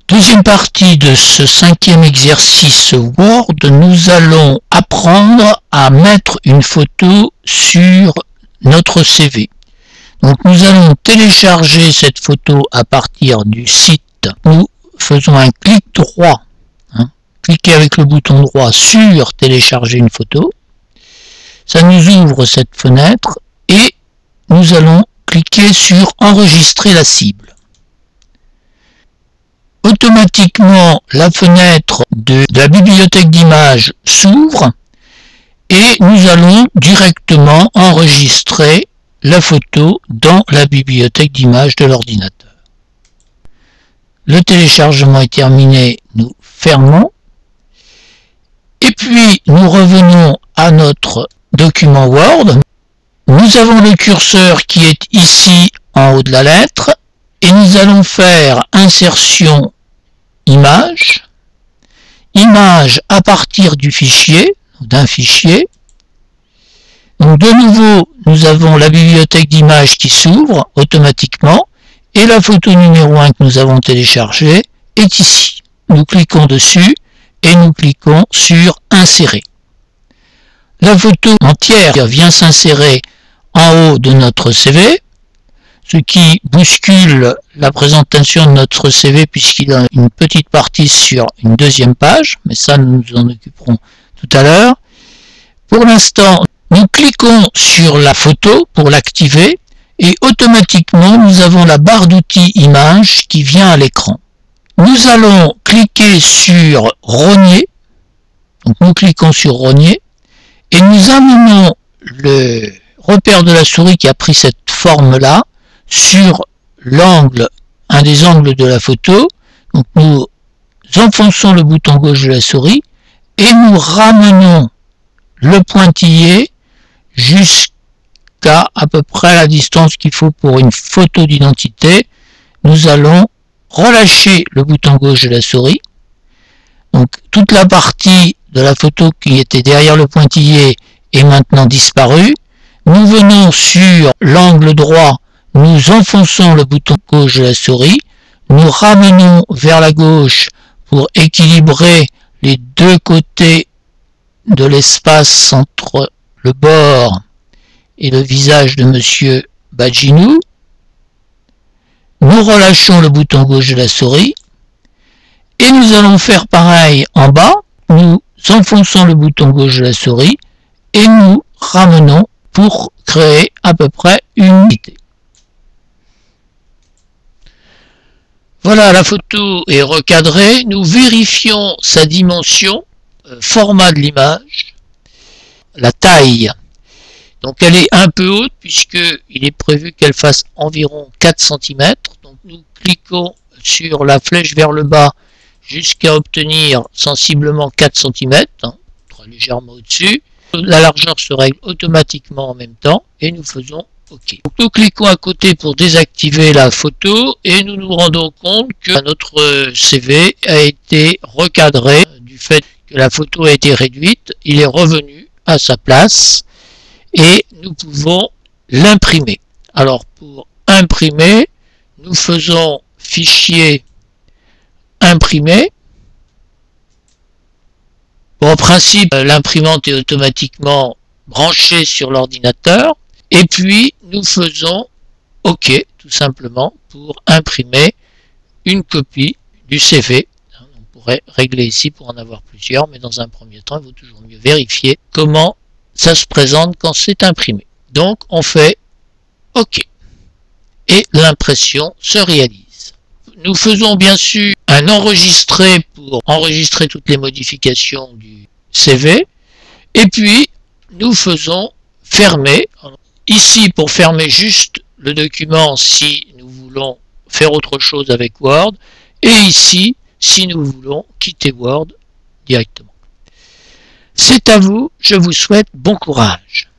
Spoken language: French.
Deuxième partie de ce cinquième exercice Word, nous allons apprendre à mettre une photo sur notre CV. Donc nous allons télécharger cette photo à partir du site. Nous faisons un clic droit, cliquez avec le bouton droit sur télécharger une photo. Ça nous ouvre cette fenêtre et nous allons cliquer sur enregistrer la cible. Automatiquement, la fenêtre de la bibliothèque d'images s'ouvre et nous allons directement enregistrer la photo dans la bibliothèque d'images de l'ordinateur. Le téléchargement est terminé, nous fermons. Et puis, nous revenons à notre document Word. Nous avons le curseur qui est ici en haut de la lettre et nous allons faire insertion image, image à partir du fichier, d'un fichier. Donc de nouveau, nous avons la bibliothèque d'images qui s'ouvre automatiquement et la photo numéro 1 que nous avons téléchargée est ici. Nous cliquons dessus et nous cliquons sur insérer. La photo entière vient s'insérer en haut de notre CV, ce qui bouscule la présentation de notre CV puisqu'il a une petite partie sur une deuxième page, mais ça nous nous en occuperons tout à l'heure. Pour l'instant, nous cliquons sur la photo pour l'activer et automatiquement nous avons la barre d'outils image qui vient à l'écran. Nous allons cliquer sur rogner, donc nous cliquons sur rogner et nous amenons le repère de la souris qui a pris cette forme-là sur l'angle, un des angles de la photo. Donc nous enfonçons le bouton gauche de la souris et nous ramenons le pointillé jusqu'à peu près la distance qu'il faut pour une photo d'identité. Nous allons relâcher le bouton gauche de la souris. Donc toute la partie de la photo qui était derrière le pointillé est maintenant disparue. Nous venons sur l'angle droit, nous enfonçons le bouton gauche de la souris, nous ramenons vers la gauche pour équilibrer les deux côtés de l'espace entre le bord et le visage de Monsieur Badjinou. Nous relâchons le bouton gauche de la souris et nous allons faire pareil en bas. Nous enfonçons le bouton gauche de la souris et nous ramenons pour créer à peu près une unité. Voilà, la photo est recadrée. Nous vérifions sa dimension, format de l'image, la taille. Donc elle est un peu haute puisqu'il est prévu qu'elle fasse environ 4 cm. Donc nous cliquons sur la flèche vers le bas jusqu'à obtenir sensiblement 4 cm, très légèrement au-dessus. La largeur se règle automatiquement en même temps et nous faisons OK. Donc nous cliquons à côté pour désactiver la photo et nous nous rendons compte que notre CV a été recadré du fait que la photo a été réduite. Il est revenu à sa place et nous pouvons l'imprimer. Alors pour imprimer, nous faisons fichier imprimer. Bon, en principe, l'imprimante est automatiquement branchée sur l'ordinateur. Et puis, nous faisons OK, tout simplement, pour imprimer une copie du CV. On pourrait régler ici pour en avoir plusieurs, mais dans un premier temps, il vaut toujours mieux vérifier comment ça se présente quand c'est imprimé. Donc, on fait OK. Et l'impression se réalise. Nous faisons bien sûr un enregistré pour enregistrer toutes les modifications du CV. Et puis, nous faisons fermer. Ici, pour fermer juste le document si nous voulons faire autre chose avec Word. Et ici, si nous voulons quitter Word directement. C'est à vous, je vous souhaite bon courage.